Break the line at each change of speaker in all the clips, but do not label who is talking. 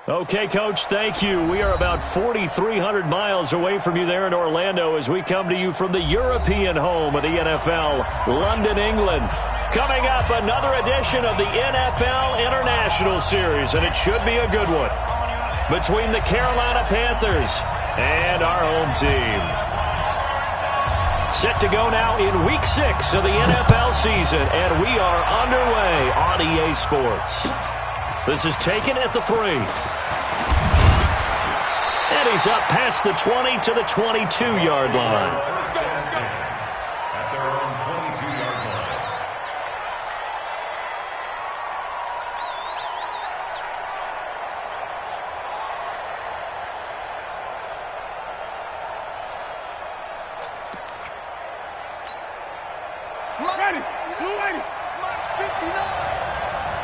Okay, Coach, thank you. We are about 4,300 miles away from you there in Orlando as we come to you from the European home of the NFL, London, England. Coming up, another edition of the NFL International Series, and it should be a good one, between the Carolina Panthers and our home team. Set to go now in Week 6 of the NFL season, and we are underway on EA Sports. This is taken at the 3. And he's up past the 20 to the 22-yard line.
At their own 22-yard line.
Ready, blue 80, 59.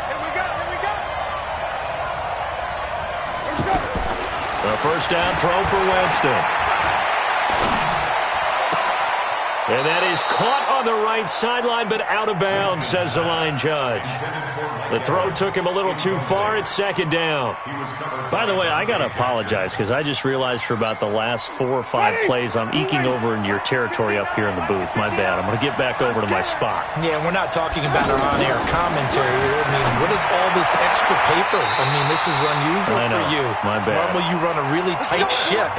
Here we go. Let's go.
The first down throw for Winston. And that is caught on the right sideline, but out of bounds, says the line judge. The throw took him a little too far. It's second down. By the way, I got to apologize because I just realized for about the last 4 or 5 plays, I'm eking over into your territory up here in the booth. My bad. I'm going to get back over to my spot.
Yeah, we're not talking about our on-air commentary. I mean, what is all this extra paper? I mean, this is unusual for you.
My bad.
Normally you run a really tight ship.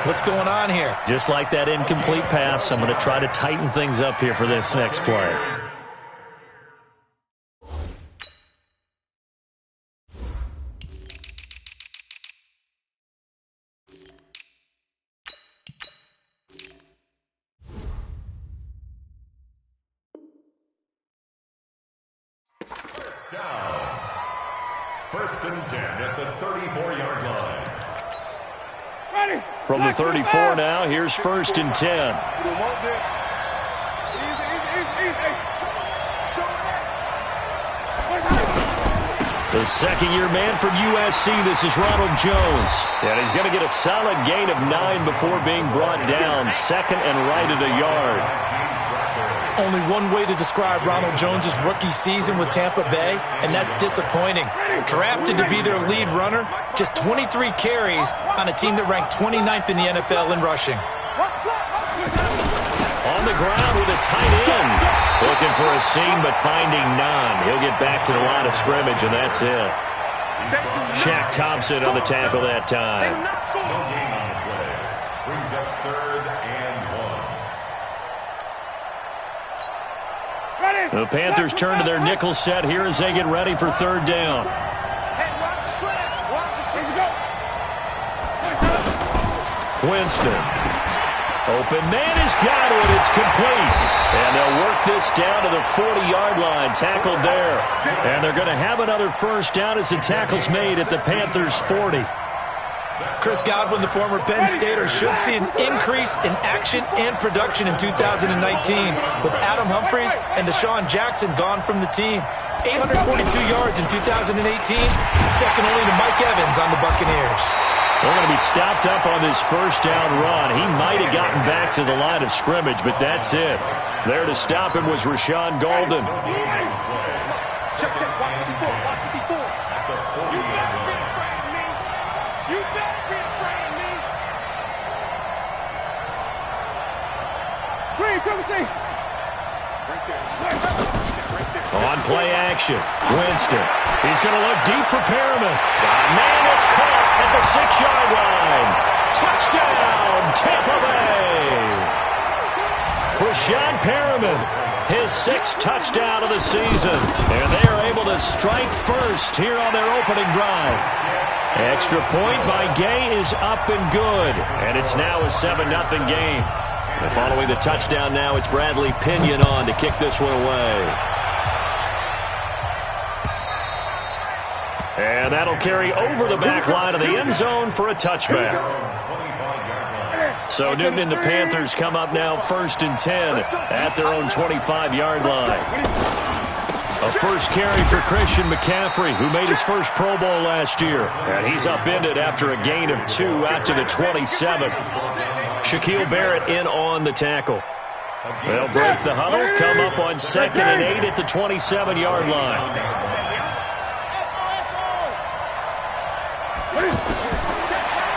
What's going on here?
Just like that incomplete pass, I'm going to try to tighten things up here for this next play.
First down. First and 10 at the 34-yard line.
Ready.
From the 34 now, here's first and 10.
We don't want this. Easy.
The second-year man from USC, this is Ronald Jones. And he's going to get a solid gain of 9 before being brought down. Second and right at a yard.
Only one way to describe Ronald Jones' rookie season with Tampa Bay, and that's disappointing. Drafted to be their lead runner, just 23 carries on a team that ranked 29th in the NFL in rushing.
On the ground with a tight end. Looking for a seam, but finding none. He'll get back to the line of scrimmage, and that's it. Shaq Thompson on the tackle that time.
No gain on the play. Brings up third and 1.
The Panthers turn to their nickel set here as they get ready for third down. Winston. Open man has got it. It's complete. And they'll work this down to the 40-yard line. Tackled there. And they're going to have another first down as the tackle's made at the Panthers' 40.
Chris Godwin, the former Penn Stater, should see an increase in action and production in 2019 with Adam Humphries and Deshaun Jackson gone from the team. 842 yards in 2018, second only to Mike Evans on the Buccaneers.
They're going to be stopped up on this first down run. He might have gotten back to the line of scrimmage, but that's it. There to stop him was Rashawn Golden.
Check, 154. You better be afraid of me. You better be afraid of me. Green, come see. Right there.
On play action, Winston. He's going to look deep for Perriman. Man, it's caught at the 6-yard line. Touchdown, Tampa Bay. Rashad Perriman, his 6th touchdown of the season. And they are able to strike first here on their opening drive. Extra point by Gay is up and good. And it's now a 7-0 game. And following the touchdown now, it's Bradley Pinion on to kick this one away. And that'll carry over the back line of the end zone for a touchback. So Newton and the Panthers come up now first and 10 at their own 25-yard line. A first carry for Christian McCaffrey, who made his first Pro Bowl last year. And he's upended after a gain of 2 out to the 27. Shaquille Barrett in on the tackle. They'll break the huddle, come up on 2nd and 8 at the 27-yard line.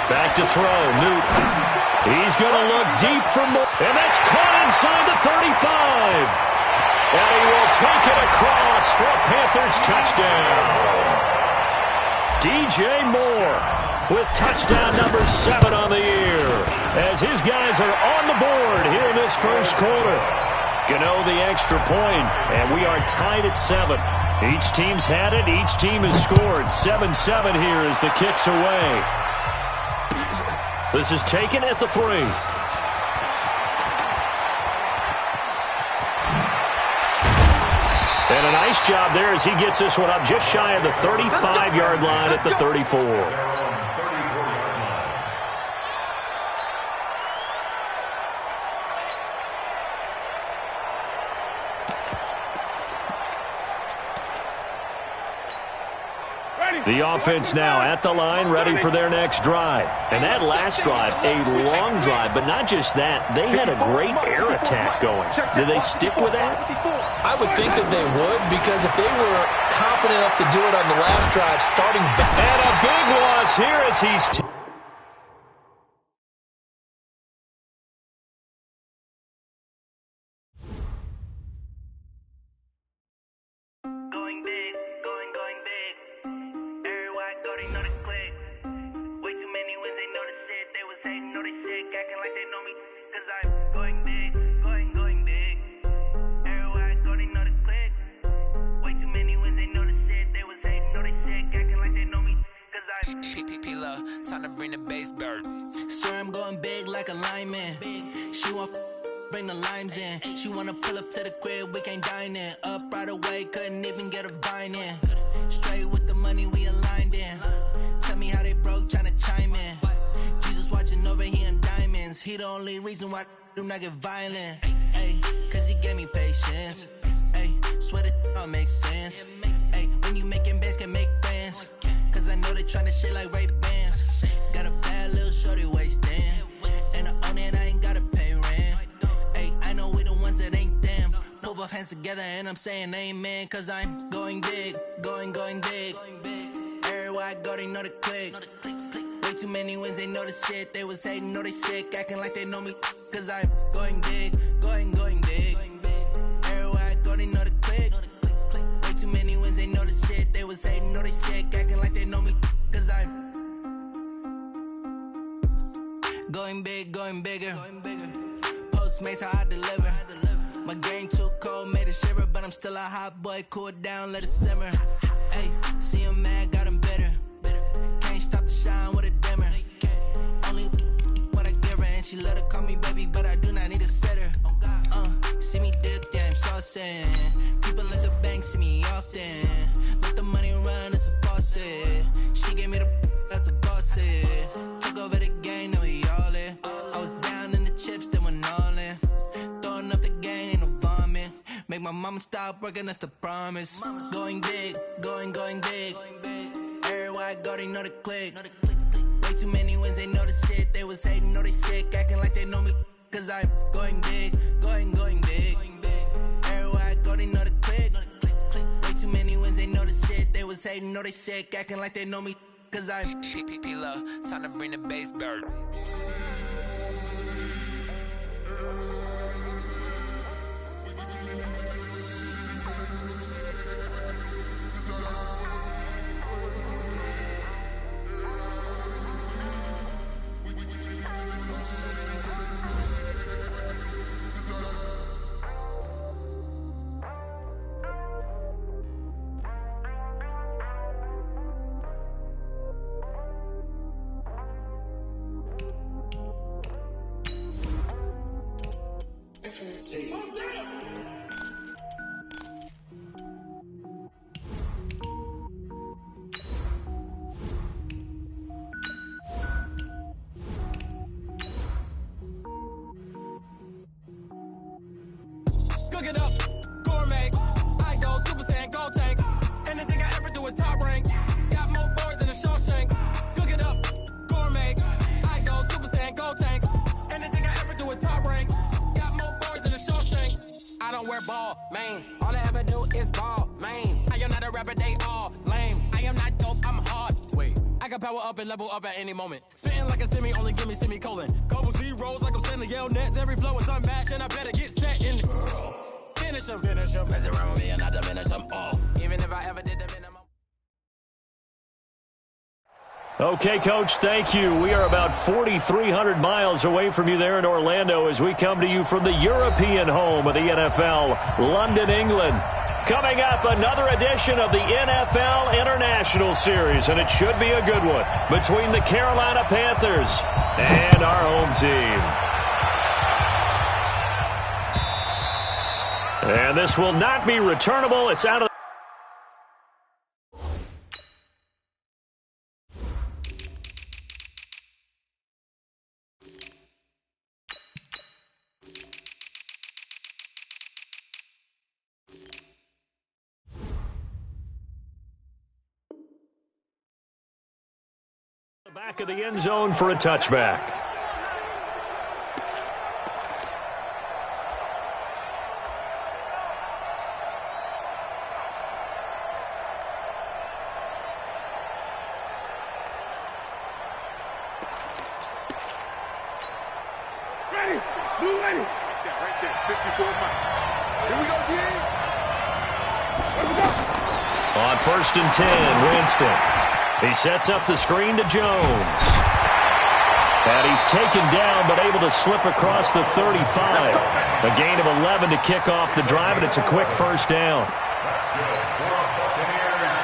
Back to throw, Newton. He's going to look deep for more, and that's caught inside the 35. And he will take it across for a Panthers touchdown. DJ Moore with touchdown number 7 on the year, as his guys are on the board here in this first quarter. Gano the extra point, and we are tied at 7. Each team's had it. Each team has scored. 7-7 here as the kick's away. This is taken at the 3. And a nice job there as he gets this one up just shy of the 35-yard line at the 34. The offense now at the line, ready for their next drive. And that last drive, a long drive, but not just that. They had a great air attack going. Do they stick with that?
I would think that they would, because if they were confident enough to do it on the last drive, starting back.
And a big loss here as he's...
Time to bring the bass bird. Swear I'm going big like a lineman. She want bring the limes in. She wanna pull up to the crib, we can't dine in. Up right away, couldn't even get a vine in. Straight with the money we aligned in. Tell me how they broke, tryna chime in. Jesus watching over here in diamonds. He the only reason why I do not get violent. Ay, cause he gave me patience. Ay, swear that all makes sense. Ay, when you making bands, can make friends. Cause I know they tryna shit like Ray Bans. Got a bad little shorty wasting. And I own it, I ain't gotta pay rent. Ay, I know we the ones that ain't them. Move our hands together and I'm saying amen. Cause I'm going big, going big. Everywhere I go, they know the click. Way too many wins, they know the shit. They was hating, know they sick, acting like they know me. Cause I'm going big, going big. Everywhere I go, they know the click. Way too many wins, they know the shit. They was hating, know they sick, acting like they know me. Cause I'm going big, going bigger. Postmates, how I deliver. My game too cold, made it shiver. But I'm still a hot boy, cool it down, let it simmer. Hey, see him mad, got him bitter. Can't stop the shine with a dimmer. Only what I give her, and she let her call me baby, but I do not need a sitter. See me dip, yeah, I'm saucing. People at the bank see me often. Let the money run, it's a faucet. She gave me the that's the bosses. Took over the game, now we all in. I was down in the chips, they went all in. Throwing up the game, ain't no vomit. Make my mama stop working, that's the promise. Going big, going big. Everywhere I go, they know the click. Way too many wins, they know the shit. They was hating, know they sick, acting like they know me. Cause I'm going big, going big. Everywhere I go, they know the click. Way too many wins, they know the shit. They was hating, know they sick, acting like they know me. Cause I'm P-P-P-Love, time to bring the bass bird.
Cook it up, gourmet. I go Super Saiyan, go tank. Anything I ever do is top rank. Got more boards than a Shawshank. Cook it up, gourmet. I go Super Saiyan, go tank. Anything I ever do is top rank. Got more boards than a Shawshank. I don't wear ball mains. All I ever do is ball main. I am not a rapper, they all lame. I am not dope, I'm hard. Wait, I can power up and level up at any moment. Spitting like a semi, only give me semicolon. Couple zeros like I'm sending yell nets. Every flow is unmatched, and I better get set in. Finish them. Mess around with me and I diminish them all. Even if I ever did the minimum.
Okay, Coach, thank you. We are about 4,300 miles away from you there in Orlando as we come to you from the European home of the NFL, London, England. Coming up, another edition of the NFL International Series, and it should be a good one, between the Carolina Panthers and our home team. And this will not be returnable. It's out of the back of the end zone for a touchback.
Ready, blue ready. Right there, 54 miles. Here we go, G. Let's go.
On 1st and 10, Winston. He sets up the screen to Jones. And he's taken down, but able to slip across the 35. A gain of 11 to kick off the drive, and it's a quick first down.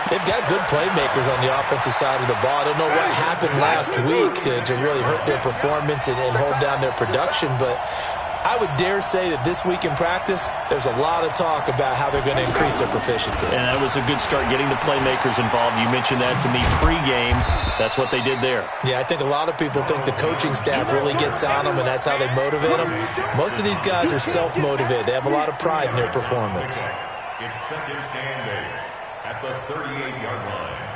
They've got good playmakers on the offensive side of the ball. I don't know what happened last week to really hurt their performance and hold down their production, but I would dare say that this week in practice, there's a lot of talk about how they're going to increase their proficiency.
And that was a good start, getting the playmakers involved. You mentioned that to me pregame. That's what they did there.
Yeah, I think a lot of people think the coaching staff really gets on them, and that's how they motivate them. Most of these guys are self-motivated. They have a lot of pride in their performance.
It's second and 8 at the 38-yard line.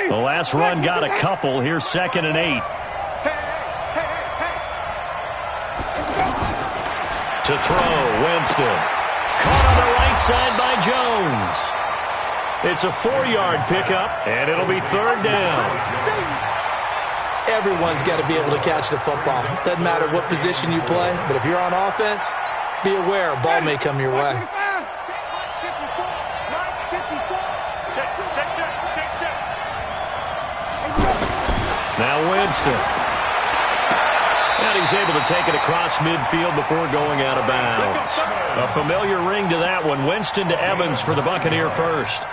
The last run got a couple. Here's 2nd and 8. To throw, Winston. Caught on the right side by Jones. It's a 4-yard pickup, and it'll be 3rd down.
Everyone's got to be able to catch the football. Doesn't matter what position you play, but if you're on offense, be aware a ball may come your way.
Now Winston. And he's able to take it across midfield before going out of bounds. A familiar ring to that one. Winston to Evans for the Buccaneer first.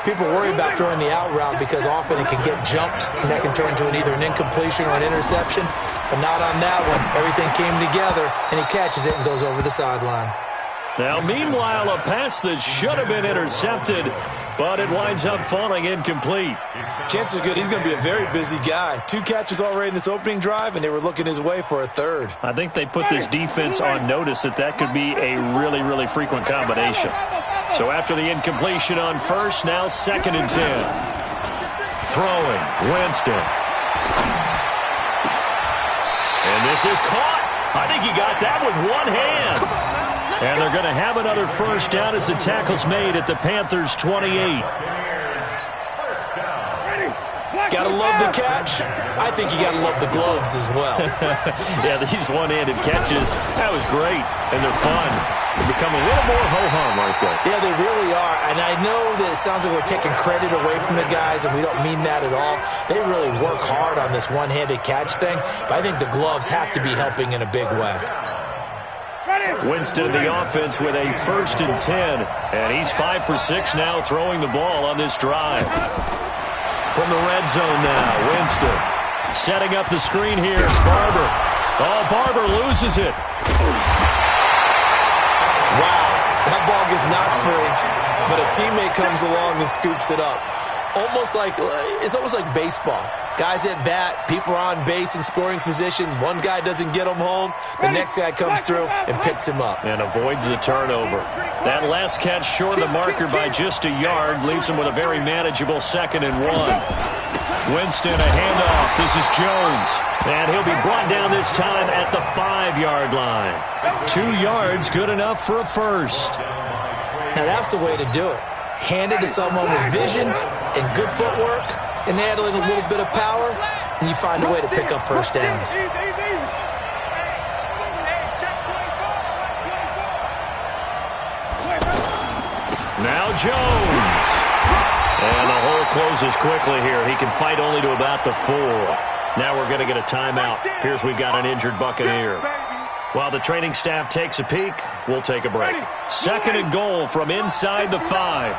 People worry about throwing the out route because often it can get jumped, and that can turn into either an incompletion or an interception. But not on that one. Everything came together, and he catches it and goes over the sideline.
Now, meanwhile, a pass that should have been intercepted, but it winds up falling incomplete.
Chances are good he's going to be a very busy guy. 2 catches already in this opening drive, and they were looking his way for a 3rd.
I think they put this defense on notice that could be a really, really frequent combination. So after the incompletion on 1st, now 2nd and 10. Throwing, Winston. And this is caught. I think he got that with one hand. And they're going to have another first down as the tackle's made at the Panthers' 28.
Got to love the catch. I think you got to love the gloves as well.
Yeah, these one-handed catches, that was great, and they're fun. They become a little more ho-hum, aren't they?
Yeah, they really are. And I know that it sounds like we're taking credit away from the guys, and we don't mean that at all. They really work hard on this one-handed catch thing, but I think the gloves have to be helping in a big way.
Winston, the offense, with a 1st and 10, and he's 5 for 6 now throwing the ball on this drive. From the red zone now, Winston setting up the screen here. It's Barber. Oh, Barber loses it.
Wow, that ball gets knocked free, but a teammate comes along and scoops it up. almost like baseball. Guys at bat, people are on base in scoring position. One guy doesn't get him home. The next guy comes through and picks him up.
And avoids the turnover. That last catch short of the marker by just a yard leaves him with a very manageable 2nd and 1. Winston, a handoff. This is Jones. And he'll be brought down this time at the 5-yard line. 2 yards, good enough for a first.
Now that's the way to do it. Hand it to someone with vision and good footwork, and add in a little bit of power, and you find a way to pick up first downs.
Now Jones. And the hole closes quickly here. He can fight only to about the 4. Now we're going to get a timeout. Appears we've got an injured Buccaneer. While the training staff takes a peek, we'll take a break. 2nd and goal from inside the 5.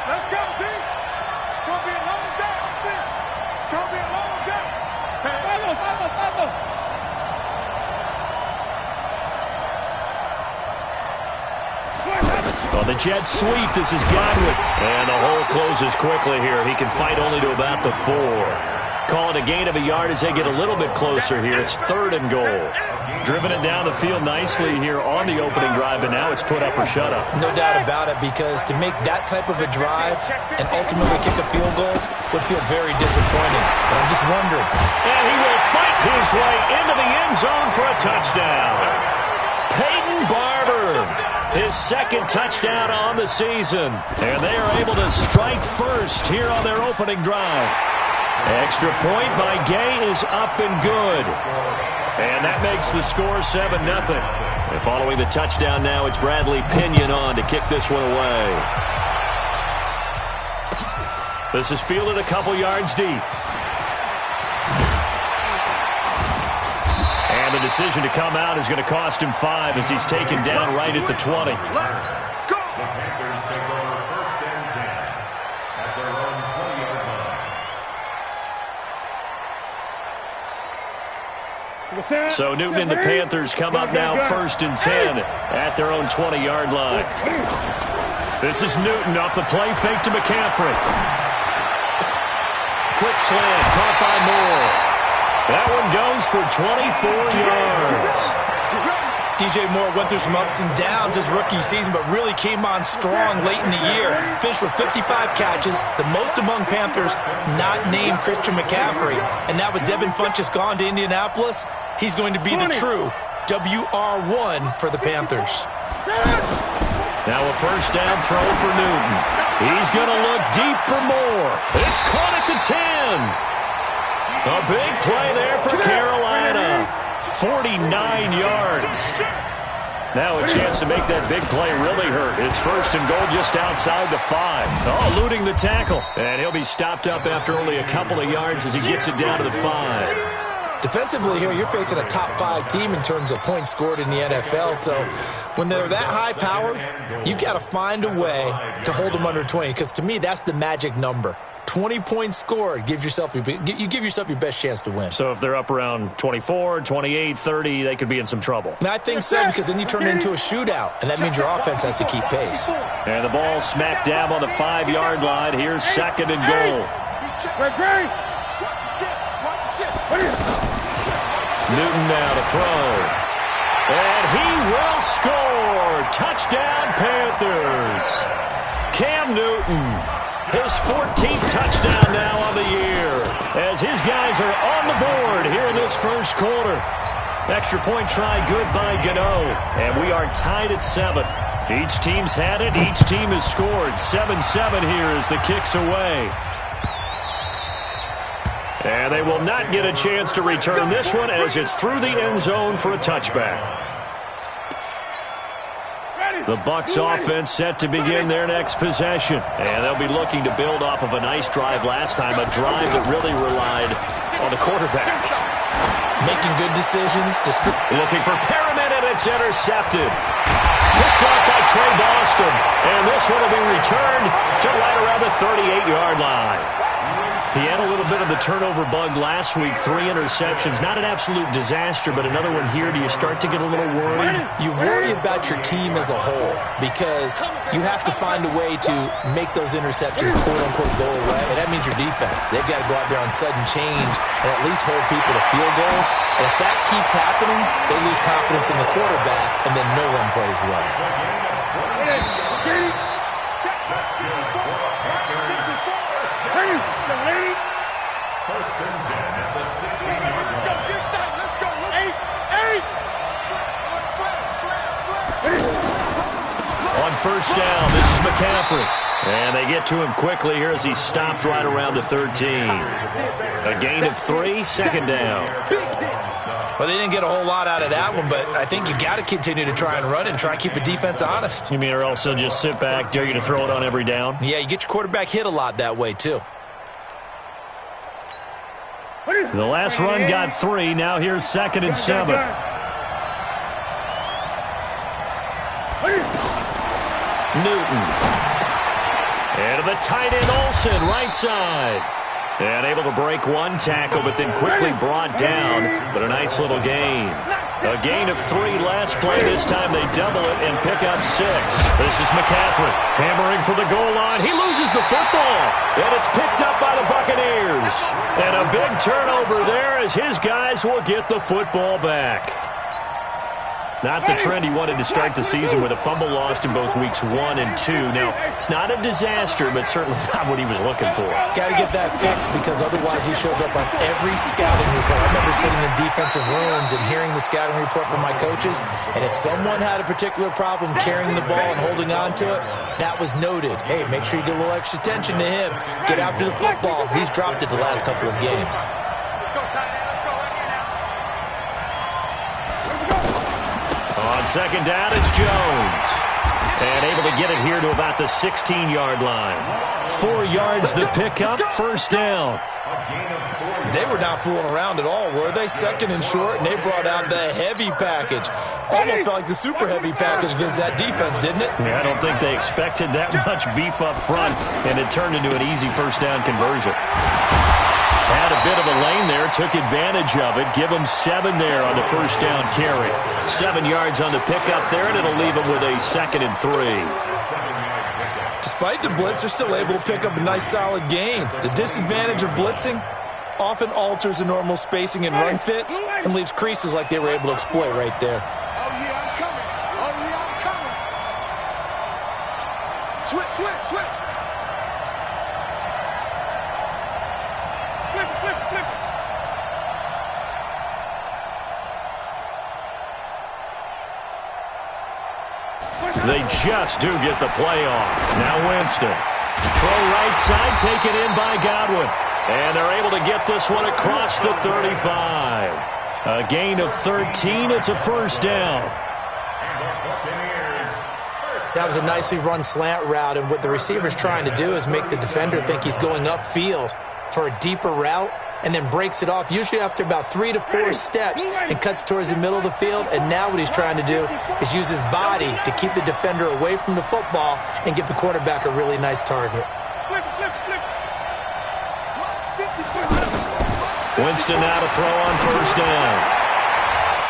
Let's go, D. It's going to be a long day on this. It's going to be a long day. Hey, follow.
On the jet sweep, this is Godwin. And the hole closes quickly here. He can fight only to about the 4. Call it a gain of a yard as they get a little bit closer here. It's 3rd and goal. Driven it down the field nicely here on the opening drive, and now it's put up or shut up.
No doubt about it, because to make that type of a drive and ultimately kick a field goal would feel very disappointing. But I'm just wondering.
And he will fight his way into the end zone for a touchdown. Peyton Barber, his 2nd touchdown on the season. And they are able to strike first here on their opening drive. Extra point by Gay is up and good. And that makes the score 7-0. And following the touchdown now, it's Bradley Pinion on to kick this one away. This is fielded a couple yards deep. And the decision to come out is going to cost him 5 as he's taken down right at the 20.
The Panthers take over 1st and 10 at their own 20-yard line.
So Newton and the Panthers come up now 1st and 10 at their own 20-yard line. This is Newton off the play fake to McCaffrey. Quick slant, caught by Moore. That one goes for 24 yards.
DJ Moore went through some ups and downs his rookie season, but really came on strong late in the year. Finished with 55 catches, the most among Panthers not named Christian McCaffrey. And now with Devin Funchess gone to Indianapolis, he's going to be the true WR1 for the Panthers.
Now a first down throw for Newton. He's going to look deep for Moore. It's caught at the 10. A big play there for Carolina. 49 yards. Now a chance to make that big play really hurt. It's 1st and goal just outside the 5. Oh, eluding the tackle. And he'll be stopped up after only a couple of yards as he gets it down to the 5.
Defensively here, you're facing a top 5 team in terms of points scored in the NFL. So when they're that high-powered, you've got to find a way to hold them under 20. Because to me, that's the magic number. 20 points scored, you give yourself your best chance to win.
So if they're up around 24, 28, 30, they could be in some trouble.
And I think so, because then you turn it into a shootout, and that means your offense has to keep pace.
And the ball smack dab on the 5-yard line. Here's 2nd and goal. Newton now to throw. And he will score. Touchdown, Panthers. Cam Newton. His 14th touchdown now on the year as his guys are on the board here in this first quarter. Extra point try good by Gano. And we are tied at 7. Each team's had it. Each team has scored. 7-7 here as the kick's away. And they will not get a chance to return this one as it's through the end zone for a touchback. The Bucs offense set to begin their next possession. And they'll be looking to build off of a nice drive last time, a drive that really relied on the quarterback.
Making good decisions.
Looking for Perriman, and it's intercepted. Picked up by Trey Boston. And this one will be returned to right around the 38-yard line. He had a little bit of the turnover bug last week, 3 interceptions. Not an absolute disaster, but another one here. Do you start to get a little worried?
You worry about your team as a whole because you have to find a way to make those interceptions quote-unquote go away, and that means your defense. They've got to go out there on sudden change and at least hold people to field goals. And if that keeps happening, they lose confidence in the quarterback, and then no one plays well.
First and 10 at the 16-yard line.
Let's go. 8.
On first down, this is McCaffrey. And they get to him quickly here as he stopped right around the 13. A gain of 3, second down.
Well, they didn't get a whole lot out of that one, but I think you got to continue to try and run it and try and keep the defense honest.
You mean or else they'll just sit back, dare you to throw it on every down?
Yeah, you get your quarterback hit a lot that way, too.
The last run got 3. Now here's 2nd and 7. Newton. And to the tight end, Olsen, right side. And able to break one tackle, but then quickly brought down. But a nice little gain. A gain of 3 last play. This time they double it and pick up 6. This is McCaffrey hammering for the goal line. He loses the football. And it's picked up by the Buccaneers. And a big turnover there as his guys will get the football back. Not the trend he wanted to start the season with a fumble lost in both weeks 1 and 2. Now, it's not a disaster, but certainly not what he was looking for.
Got to get that fixed because otherwise he shows up on every scouting report. I remember sitting in defensive rooms and hearing the scouting report from my coaches, and if someone had a particular problem carrying the ball and holding on to it, that was noted. Hey, make sure you get a little extra attention to him. Get after the football. He's dropped it the last couple of games.
On second down, it's Jones. And able to get it here to about the 16-yard line. 4 yards the pickup, first down.
They were not fooling around at all, were they? 2nd and short, and they brought out the heavy package. Almost felt like the super heavy package against that defense, didn't it?
Yeah, I don't think they expected that much beef up front, and it turned into an easy first down conversion. Had a bit of a lane there, took advantage of it. Give him 7 there on the first down carry. 7 yards on the pickup there, and it'll leave him with a 2nd and 3.
Despite the blitz, they're still able to pick up a nice solid gain. The disadvantage of blitzing often alters the normal spacing and run fits and leaves creases like they were able to exploit right there.
Oh, yeah, I'm coming. Switch. Flip.
They just do get the play off. Now Winston. Throw right side, taken in by Godwin. And they're able to get this one across the 35. A gain of 13. It's a first down.
That was a nicely run slant route, and what the receiver's trying to do is make the defender think he's going upfield for a deeper route and then breaks it off, usually after about 3 to 4 steps, and cuts towards the middle of the field. And now what he's trying to do is use his body to keep the defender away from the football and give the quarterback a really nice target.
Winston now to throw on first down.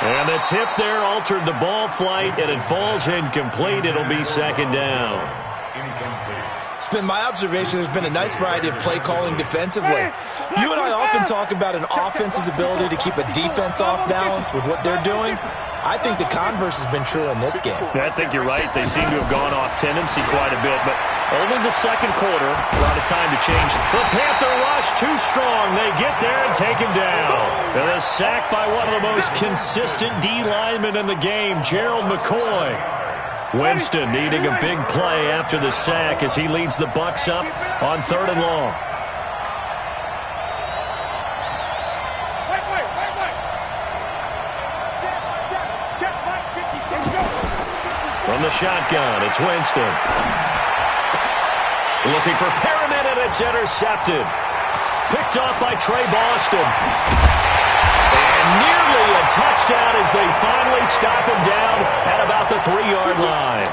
And the tip there altered the ball flight, and it falls incomplete. It'll be second down.
It's been my observation there's been a nice variety of play calling defensively. You and I often talk about an offense's ability to keep a defense off balance with what they're doing. I think the converse has been true in this game.
I think you're right. They seem to have gone off tendency quite a bit, but only the second quarter, a lot of time to change. The Panther rush too strong. They get there and take him down. And a sack by one of the most consistent D linemen in the game, Gerald McCoy. Winston needing a big play after the sack as he leads the Bucs up on 3rd and long. From the shotgun, it's Winston. Looking for Perriman, and it's intercepted. Picked off by Trey Boston. And nearly a touchdown as they finally stop him down at about the 3-yard line.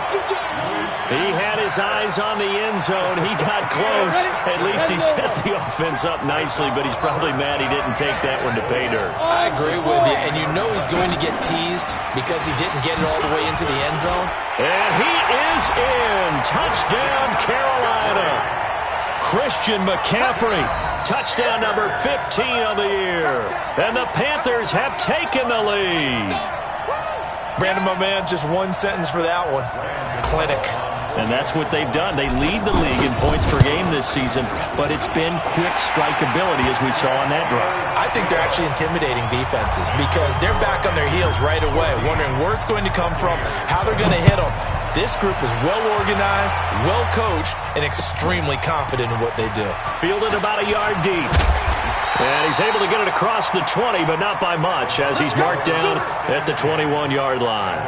He had his his eyes on the end zone. He got close. At least he set the offense up nicely, but he's probably mad he didn't take that one to pay dirt.
I agree with you, and you know he's going to get teased because he didn't get it all the way into the end zone.
And he is in. Touchdown, Carolina. Christian McCaffrey, touchdown number 15 of the year. And the Panthers have taken the lead.
Brandon, my man, just one sentence for that one. Clinic.
And that's what they've done. They lead the league in points per game this season, but it's been quick strikeability as we saw on that drive.
I think they're actually intimidating defenses because they're back on their heels right away, wondering where it's going to come from, how they're going to hit them. This group is well-organized, well-coached, and extremely confident in what they do.
Fielded about a yard deep. And he's able to get it across the 20, but not by much, as he's marked down at the 21-yard line.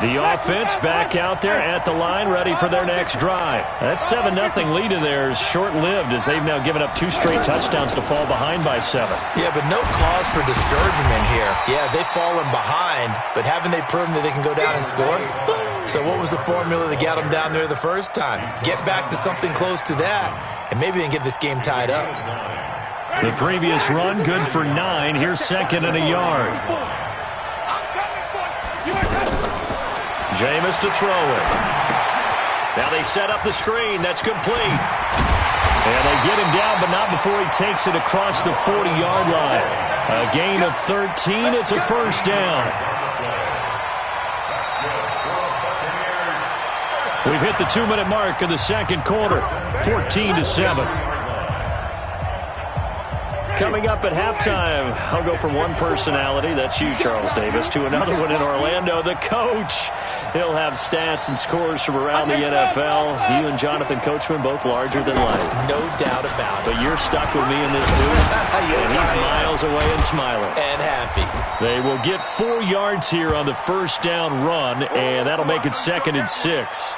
The offense back out there at the line, ready for their next drive. That 7-0 lead of theirs short-lived as they've now given up 2 straight touchdowns to fall behind by 7.
Yeah, but no cause for discouragement here. Yeah, they've fallen behind, but haven't they proven that they can go down and score? So what was the formula that got them down there the first time? Get back to something close to that, and maybe they can get this game tied up.
The previous run, good for 9. Here's second and a yard. Jameis to throw it. Now they set up the screen. That's complete. And they get him down, but not before he takes it across the 40-yard line. A gain of 13. It's a first down. We've hit the 2-minute mark of the second quarter. 14-7. Coming up at halftime, I'll go from one personality, that's you, Charles Davis, to another one in Orlando, the coach. He'll have stats and scores from around the NFL. You and Jonathan Coachman, both larger than life.
No doubt about it.
But you're stuck with me in this booth,
Yes,
and he's miles away and smiling.
And happy.
They will get 4 yards here on the first down run, and that'll make it 2nd and 6.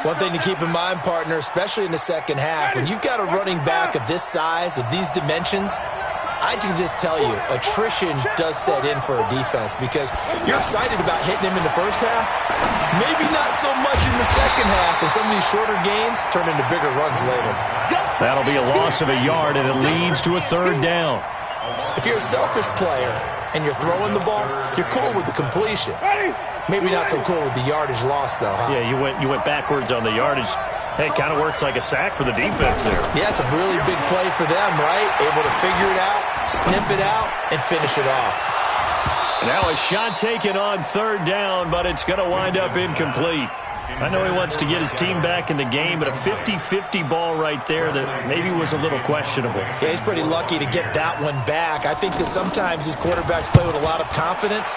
One thing to keep in mind, partner, especially in the second half, when you've got a running back of this size, of these dimensions, I can just tell you, attrition does set in for a defense because you're excited about hitting him in the first half, maybe not so much in the second half, and some of these shorter gains turn into bigger runs later.
That'll be a loss of a yard, and it leads to a 3rd down.
If you're a selfish player and you're throwing the ball, you're cool with the completion. Maybe not so cool with the yardage loss, though, huh?
Yeah, you went backwards on the yardage. Hey, it kind of works like a sack for the defense there.
Yeah, it's a really big play for them, right? Able to figure it out, sniff it out, and finish it off.
Now a shot taken on 3rd down, but it's going to wind up incomplete. I know he wants to get his team back in the game, but a 50-50 ball right there that maybe was a little questionable.
Yeah, he's pretty lucky to get that one back. I think that sometimes these quarterbacks play with a lot of confidence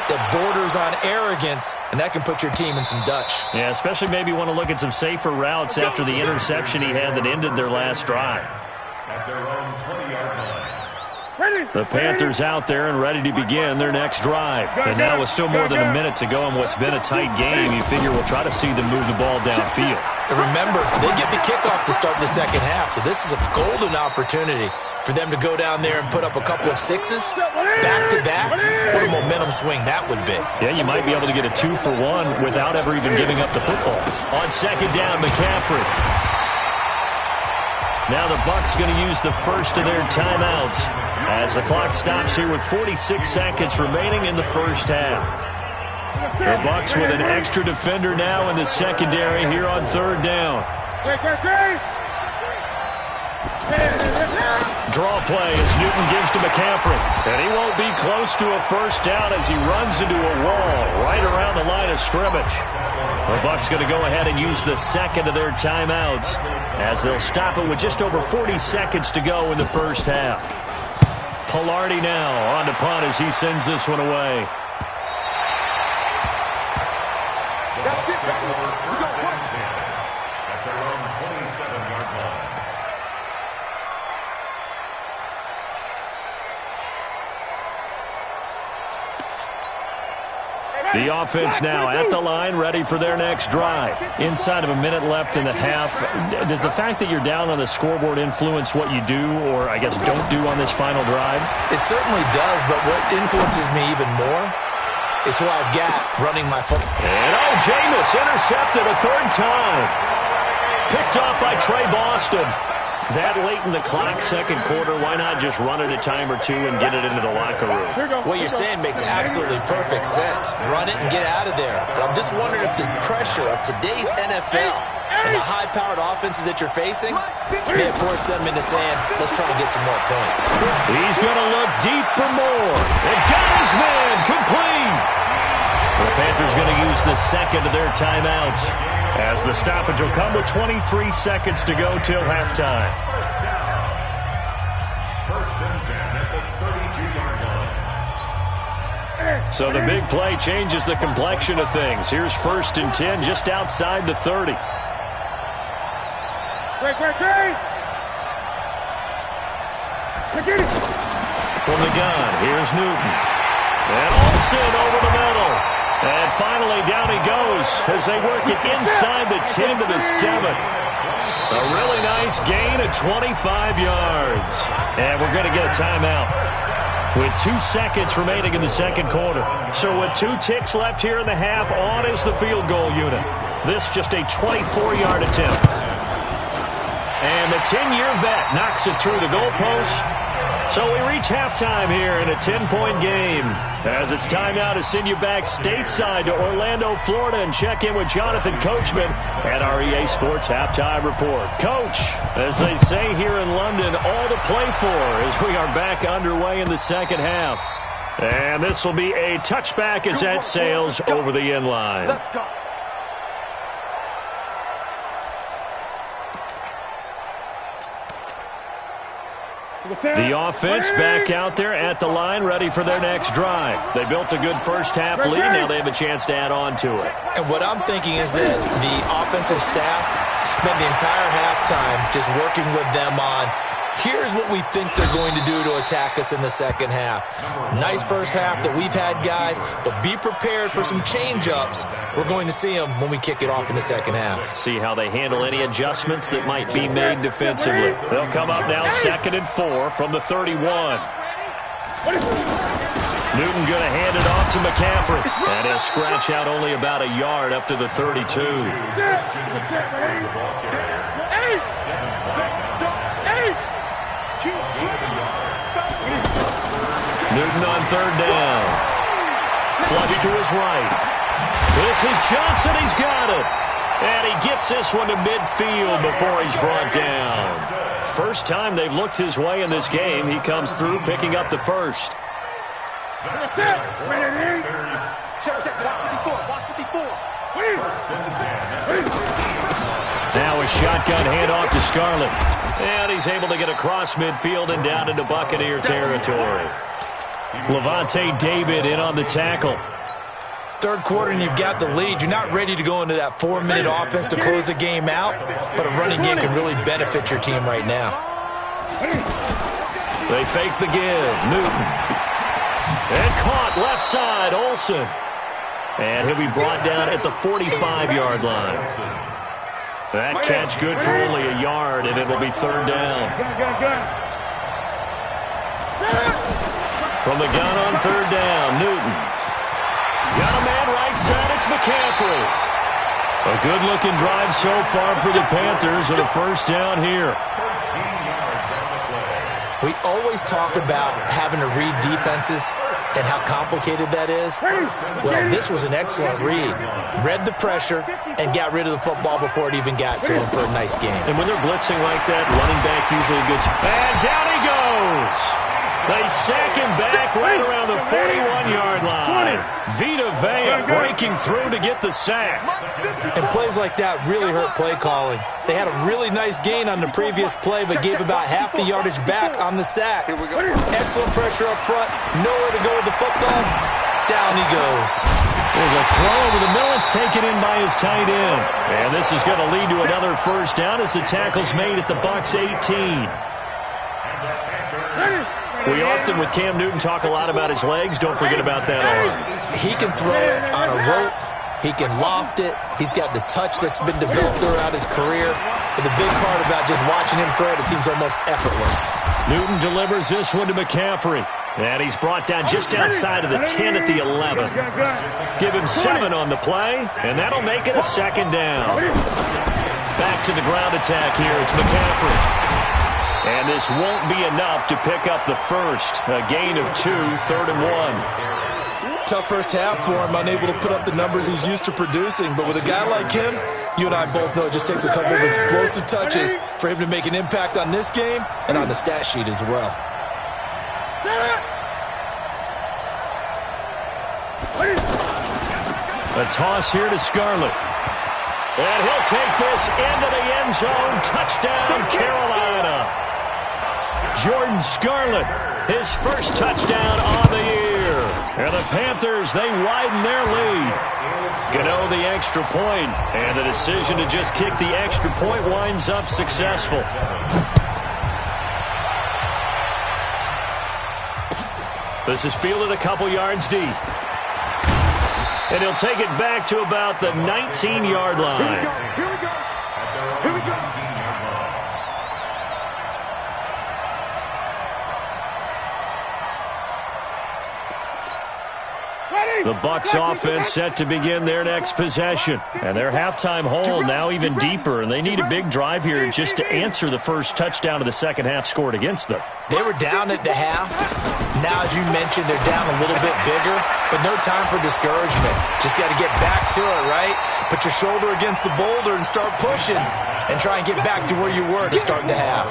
that borders on arrogance, and that can put your team in some Dutch.
Yeah, especially maybe want to look at some safer routes after the interception he had that ended their last drive.
At their own 20-yard line.
The Panthers out there and ready to begin their next drive. And now with still more than a minute to go in what's been a tight game, you figure we'll try to see them move the ball downfield.
And remember, they get the kickoff to start the second half, so this is a golden opportunity for them to go down there and put up a couple of sixes back-to-back. What a momentum swing that would be.
Yeah, you might be able to get a 2-for-1 without ever even giving up the football. On second down, McCaffrey. Now the Bucs going to use the first of their timeouts as the clock stops here with 46 seconds remaining in the first half. The Bucs with an extra defender now in the secondary here on 3rd down. Draw play as Newton gives to McCaffrey. And he won't be close to a first down as he runs into a wall right around the line of scrimmage. The Bucs going to go ahead and use the second of their timeouts as they'll stop it with just over 40 seconds to go in the first half. Pilardi now on to punt as he sends this one away.
At their own 27-yard line.
The offense now at the line, ready for their next drive. Inside of a minute left in the half, does the fact that you're down on the scoreboard influence what you do, or I guess don't do on this final drive?
It certainly does, but what influences me even more is who I've got running my football.
And Jameis intercepted a third time. Picked off by Trey Boston. That late in the clock, second quarter, why not just run it a time or two and get it into the locker room?
What you're saying makes absolutely perfect sense. Run it and get out of there. But I'm just wondering if the pressure of today's NFL and the high-powered offenses that you're facing may have forced them into saying, let's try and get some more points.
He's going to look deep for more. And got his man complete. The Panthers going to use the second of their timeouts, as the stoppage will come with 23 seconds to go till halftime.
First and 10 at the 32-yard line.
So the big play changes the complexion of things. Here's first and 10 just outside the 30.
Great.
From the gun, here's Newton. And Olsen over the middle. And finally, down he goes as they work it inside the 10 to the 7. A really nice gain of 25 yards. And we're going to get a timeout with 2 seconds remaining in the second quarter. So with 2 ticks left here in the half, on is the field goal unit. This just a 24-yard attempt. And the 10-year vet knocks it through the goalpost. So we reach halftime here in a 10-point game, as it's time now to send you back stateside to Orlando, Florida, and check in with Jonathan Coachman at our EA Sports Halftime Report. Coach, as they say here in London, all to play for as we are back underway in the second half. And this will be a touchback as that sails over the end line.
Let's go.
The offense back out there at the line, ready for their next drive. They built a good first-half lead. Now they have a chance to add on to it.
And what I'm thinking is that the offensive staff spent the entire halftime just working with them on, here's what we think they're going to do to attack us in the second half. Nice first half that we've had, guys, but be prepared for some change-ups. We're going to see them when we kick it off in the second half.
See how they handle any adjustments that might be made defensively. They'll come up now 2nd and 4 from the 31. Newton going to hand it off to McCaffrey. And he'll scratch out only about a yard up to the 32. Newton on third down. Flush to his right. This is Johnson. He's got it. And he gets this one to midfield before he's brought down. First time they've looked his way in this game. He comes through picking up the first. Now a shotgun handoff to Scarlett. And he's able to get across midfield and down into Buccaneer territory. Levante David in on the tackle.
Third quarter and you've got the lead. You're not ready to go into that 4-minute offense to close the game out, but a running game can really benefit your team right now.
They fake the give. Newton. And caught left side, Olsen. And he'll be brought down at the 45-yard line. That catch good for only a yard, and it'll be third down. From the gun on third down, Newton. Got a man right side, it's McCaffrey. A good-looking drive so far for the Panthers and a first down here.
We always talk about having to read defenses and how complicated that is. Well, this was an excellent read. Read the pressure and got rid of the football before it even got to him for a nice game.
And when they're blitzing like that, running back usually gets... And down he goes! They sack him back right around the 41-yard line. Vita Vea breaking through to get the sack.
And plays like that really hurt play calling. They had a really nice gain on the previous play, but gave about half the yardage back on the sack. Excellent pressure up front. Nowhere to go with the football. Down he goes.
There's a throw over the middle. It's taken in by his tight end. And this is going to lead to another first down as the tackle's made at the Bucs 18. We often, with Cam Newton, talk a lot about his legs. Don't forget about that arm.
He can throw it on a rope. He can loft it. He's got the touch that's been developed throughout his career. But the big part about just watching him throw it, it seems almost effortless.
Newton delivers this one to McCaffrey. And he's brought down just outside of the 10 at the 11. Give him 7 on the play, and that'll make it a second down. Back to the ground attack here. It's McCaffrey. And this won't be enough to pick up the first. A gain of 2, 3rd and 1.
Tough first half for him, unable to put up the numbers he's used to producing. But with a guy like him, you and I both know it just takes a couple of explosive touches for him to make an impact on this game and on the stat sheet as well.
A toss here to Scarlett. And he'll take this into the end zone. Touchdown, Carolina. Jordan Scarlett, his first touchdown on the year. And the Panthers, they widen their lead. Gano the extra point, and the decision to just kick the extra point winds up successful. This is fielded a couple yards deep. And he'll take it back to about the 19-yard line.
Here we go. Here we go.
The Bucs offense set to begin their next possession. And their halftime hole now even deeper, and they need a big drive here just to answer the first touchdown of the second half scored against them.
They were down at the half. Now, as you mentioned, they're down a little bit bigger, but no time for discouragement. Just got to get back to it, right? Put your shoulder against the boulder and start pushing and try and get back to where you were to start the half.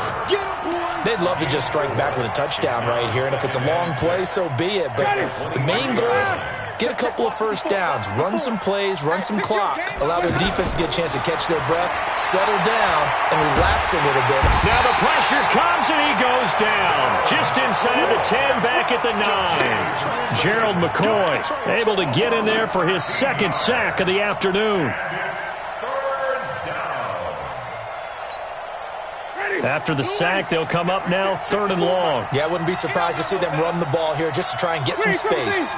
They'd love to just strike back with a touchdown right here, and if it's a long play, so be it. But the main goal, get a couple of first downs, run some plays, run some clock, allow their defense to get a chance to catch their breath, settle down, and relax a little bit.
Now the pressure comes, and he goes down. Just inside the 10, back at the 9. Gerald McCoy able to get in there for his second sack of the afternoon. After the sack, they'll come up now 3rd and long.
Yeah, I wouldn't be surprised to see them run the ball here just to try and get some space.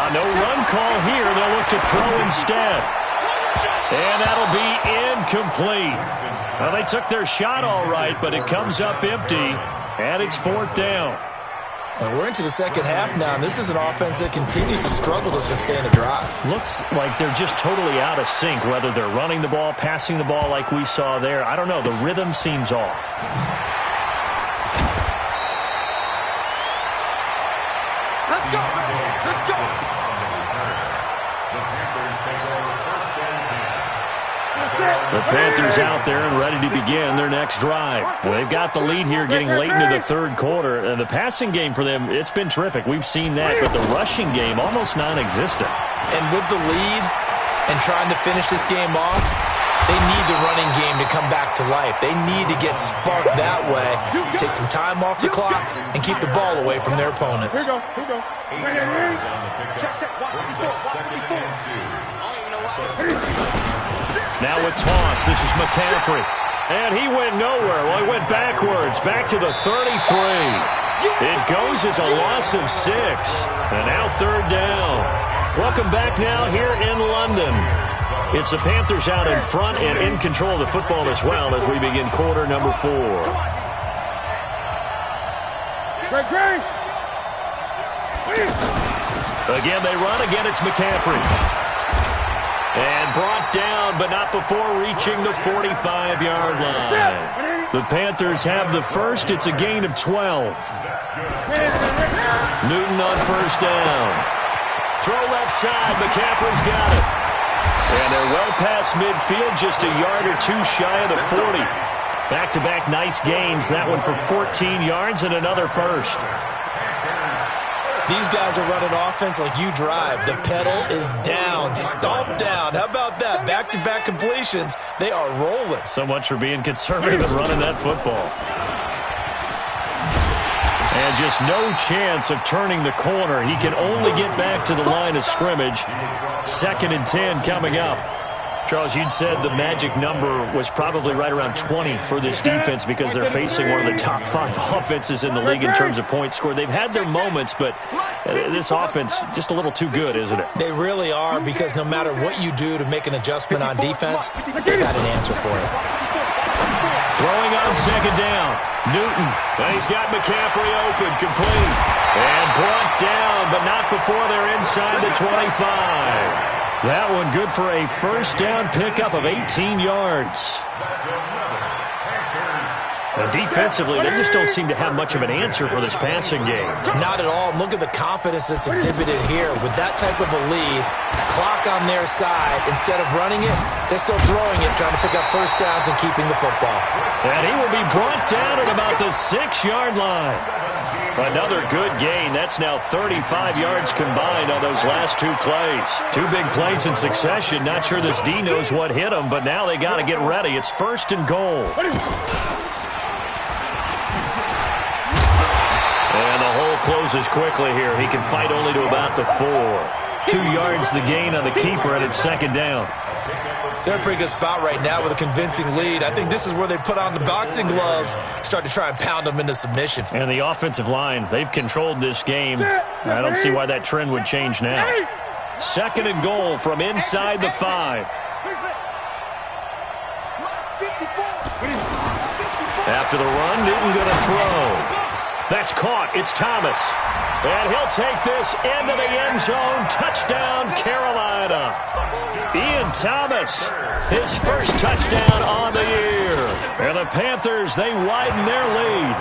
No run call here. They'll look to throw instead. And that'll be incomplete. Well, they took their shot all right, but it comes up empty, and it's 4th down.
And we're into the second half now, and this is an offense that continues to struggle to sustain a drive.
Looks like they're just totally out of sync, whether they're running the ball, passing the ball like we saw there. I don't know. The rhythm seems off.
Let's go. Let's go.
The Panthers out there and ready to begin their next drive. Well, they've got the lead here getting late into the 3rd quarter. And the passing game for them, it's been terrific. We've seen that, but the rushing game almost non-existent.
And with the lead and trying to finish this game off, they need the running game to come back to life. They need to get sparked that way, take some time off the clock, and keep the ball away from their opponents.
Here we go. Check. Watch before.
Now a toss. This is McCaffrey. And he went nowhere. Well, he went backwards. Back to the 33. It goes as a loss of 6. And now 3rd down. Welcome back now here in London. It's the Panthers out in front and in control of the football as well as we begin quarter number 4.
Great.
Again, they run. Again, it's McCaffrey. And brought down, but not before reaching the 45-yard line. The Panthers have the first. It's a gain of 12. Newton on first down. Throw left side. McCaffrey's got it. And they're well past midfield, just a yard or two shy of the 40. Back-to-back nice gains. That one for 14 yards and another first.
These guys are running offense like you drive. The pedal is down, stomp down. How about that? Back-to-back completions. They are rolling.
So much for being conservative and running that football. And just no chance of turning the corner. He can only get back to the line of scrimmage. 2nd and 10 coming up. Charles, you'd said the magic number was probably right around 20 for this defense because they're facing one of the top 5 offenses in the league in terms of points scored. They've had their moments, but this offense just a little too good, isn't it? They
really are, because no matter what you do to make an adjustment on defense, they've got an answer for it.
Throwing on second down. Newton. And he's got McCaffrey open, complete. And brought down, but not before they're inside the 25. That one good for a first down pickup of 18 yards. And defensively, they just don't seem to have much of an answer for this passing game.
Not at all. Look at the confidence that's exhibited here. With that type of a lead, clock on their side, instead of running it, they're still throwing it, trying to pick up first downs and keeping the football.
And he will be brought down at about the 6-yard line. Another good gain. That's now 35 yards combined on those last 2 plays. 2 big plays in succession. Not sure this D knows what hit him, but now they got to get ready. It's 1st and goal. And the hole closes quickly here. He can fight only to about the 4. 2 yards the gain on the keeper, and it's 2nd down.
They're in a pretty good spot right now with a convincing lead. I think this is where they put on the boxing gloves, start to try and pound them into submission.
And the offensive line, they've controlled this game. I don't see why that trend would change now. 2nd and goal from inside the 5. After the run, Newton going to throw. That's caught. It's Thomas. And he'll take this into the end zone. Touchdown, Carolina. Ian Thomas, his first touchdown on the year. And the Panthers, they widen their lead.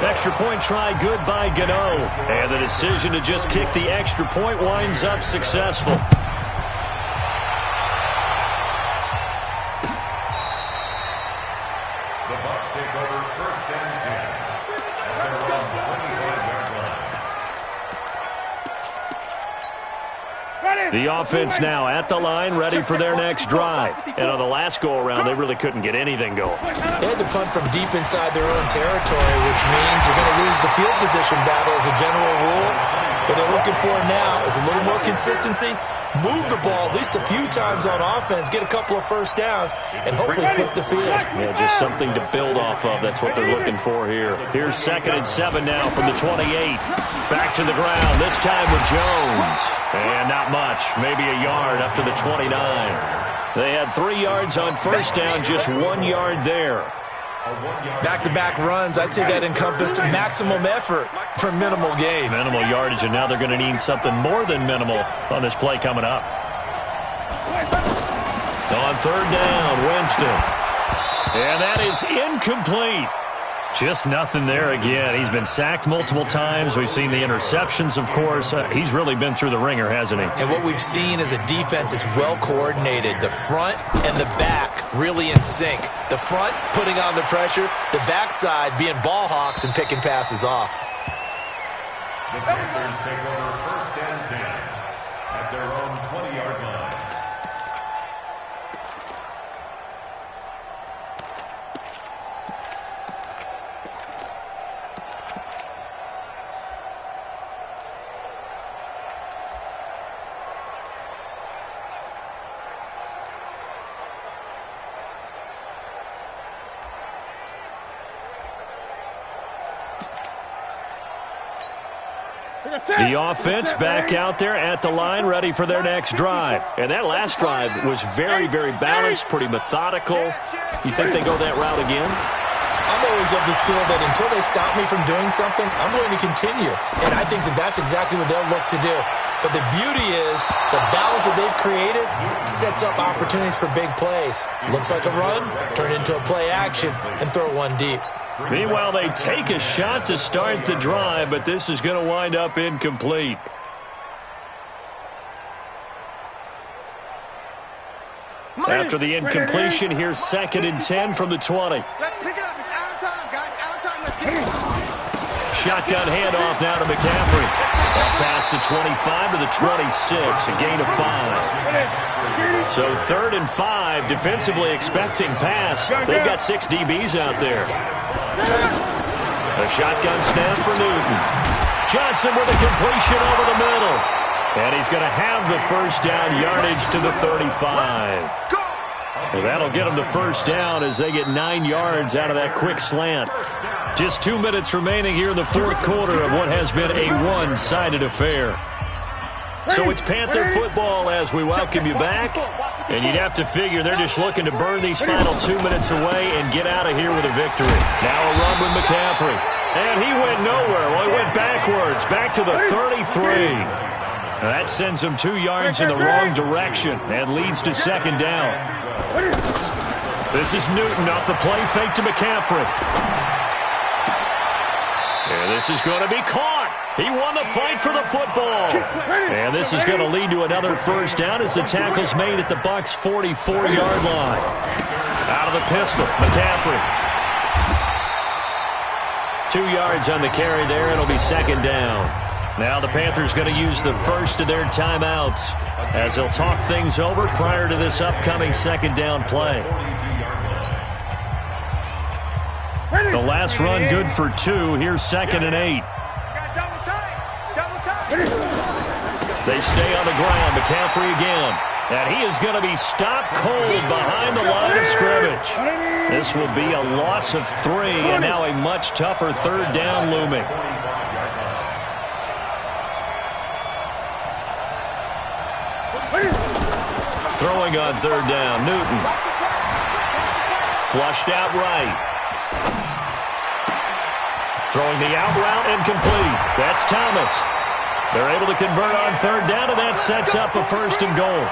Extra point try good by Gano. And the decision to just kick the extra point winds up successful.
The Bucs take over 1st and 10 at their own 25-yard line.
The offense now at the line, ready for their next drive. And on the last go-around, they really couldn't get anything going.
They had to punt from deep inside their own territory, which means you're going to lose the field position battle as a general rule. What they're looking for now is a little more consistency, move the ball at least a few times on offense, get a couple of first downs, and hopefully flip the field.
Yeah, just something to build off of. That's what they're looking for here. Here's 2nd and 7 now from the 28. Back to the ground, this time with Jones. And not much, maybe a yard up to the 29. They had 3 yards on first down, just 1 yard there.
Back-to-back runs, I'd say that encompassed maximum effort for minimal gain.
Minimal yardage, and now they're going to need something more than minimal on this play coming up. On 3rd down, Winston. And that is incomplete. Just nothing there again. He's been sacked multiple times. We've seen the interceptions, of course. He's really been through the ringer, hasn't he?
And what we've seen is a defense that's well coordinated. The front and the back really in sync. The front putting on the pressure, the backside being ball hawks and picking passes off.
The Panthers take over 1st and 10 at their own 20-yard line.
The offense back out there at the line, ready for their next drive. And that last drive was very, very balanced, pretty methodical. You think they go that route again?
I'm always of the school that until they stop me from doing something, I'm going to continue. And I think that that's exactly what they'll look to do. But the beauty is the balance that they've created sets up opportunities for big plays. Looks like a run, turn into a play action, and throw one deep.
Meanwhile, they take a shot to start the drive, but this is going to wind up incomplete. After the incompletion, here's 2nd and 10 from the 20.
Let's pick it up. It's out of time, guys. Out of time. Let's get it.
Shotgun handoff now to McCaffrey. Past the 25 to the 26, a gain of 5. So 3rd and 5, defensively expecting pass. They've got 6 DBs out there. A shotgun snap for Newton. Johnson with a completion over the middle. And he's going to have the first down, yardage to the 35. Well, that'll get them to first down as they get 9 yards out of that quick slant. Just 2 minutes remaining here in the fourth quarter of what has been a one-sided affair. So it's Panther football as we welcome you back. And you'd have to figure they're just looking to burn these final 2 minutes away and get out of here with a victory. Now a run with McCaffrey. And he went nowhere. Well, he went backwards, back to the 33. Now that sends him 2 yards in the wrong direction and leads to second down. This is Newton off the play fake to McCaffrey. And this is going to be caught. He won the fight for the football. And this is going to lead to another first down as the tackle's made at the Bucs' 44-yard line. Out of the pistol, McCaffrey. 2 yards on the carry there. It'll be second down. Now the Panthers going to use the first of their timeouts as they'll talk things over prior to this upcoming second down play. The last run good for 2. Here's 2nd and 8. They stay on the ground. McCaffrey again. And he is going to be stopped cold behind the line of scrimmage. This will be a loss of 3 and now a much tougher third down looming. Throwing on third down, Newton. Flushed out right. Throwing the out route and complete. That's Thomas. They're able to convert on third down, and that sets up a first and goal.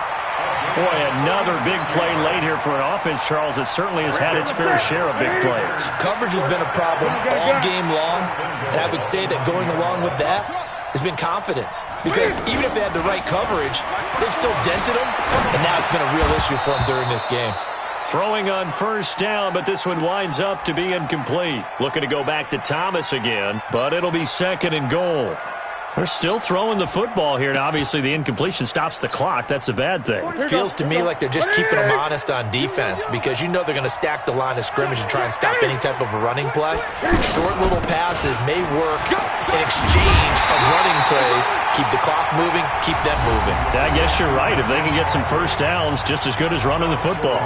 Boy, another big play late here for an offense, Charles, that certainly has had its fair share of big plays.
Coverage has been a problem all game long, and I would say that going along with that has been confidence. Because even if they had the right coverage, they've still dented them, and now it's been a real issue for them during this game.
Throwing on first down, but this one winds up to be incomplete. Looking to go back to Thomas again, but it'll be second and goal. They're still throwing the football here, and obviously the incompletion stops the clock. That's a bad thing.
Feels to me like they're just keeping them honest on defense because you know they're going to stack the line of scrimmage and try and stop any type of a running play. Short little passes may work in exchange of running plays. Keep the clock moving, keep them moving.
I guess you're right. If they can get some first downs, just as good as running the football.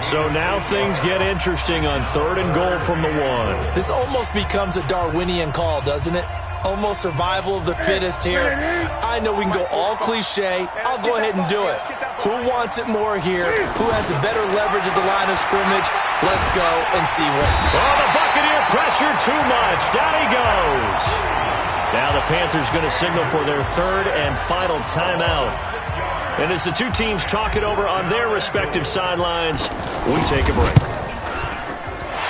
So now things get interesting on third and goal from the 1.
This almost becomes a Darwinian call, doesn't it? Almost survival of the fittest here. I know we can go all cliche. I'll go ahead and do it. Who wants it more here? Who has a better leverage at the line of scrimmage? Let's go and see what.
Oh, the Buccaneer pressure too much. Down he goes. Now the Panthers going to signal for their third and final timeout. And as the two teams talk it over on their respective sidelines, we take a break.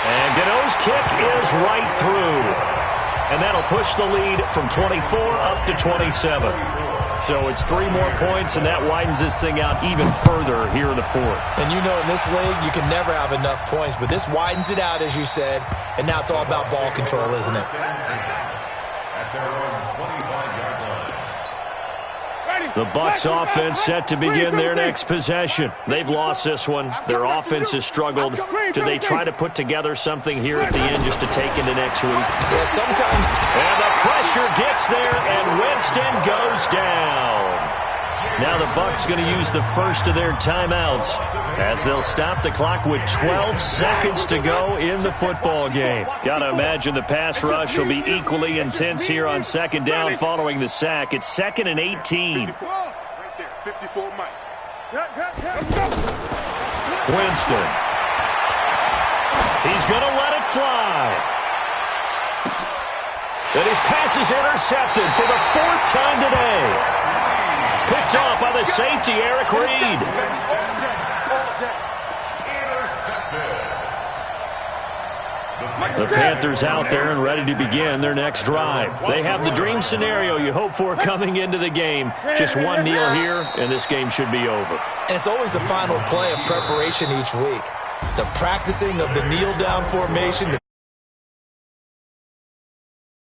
And Gano's kick is right through. And that'll push the lead from 24 up to 27. So it's 3 more points, and that widens this thing out even further here in the fourth.
And you know in this league, you can never have enough points, but this widens it out, as you said, and now it's all about ball control, isn't it?
At their own 25-yard line.
The Bucs offense set to begin their next possession. They've lost this one. Their offense has struggled. Do they try to put together something here at the end just to take into next week?
Yeah, sometimes.
And the pressure gets there, and Winston goes down. Now the Bucs going to use the first of their timeouts as they'll stop the clock with 12 seconds to go in the football game. Got to imagine the pass rush will be equally intense here on second down following the sack. It's 2nd and 18. Winston. He's going to let it fly. And his pass is intercepted for the 4th time today. Picked off by the safety, Eric Reed. The Panthers out there and ready to begin their next drive. They have the dream scenario you hope for coming into the game. Just one kneel here, and this game should be over.
And it's always the final play of preparation each week. The practicing of the kneel-down formation, the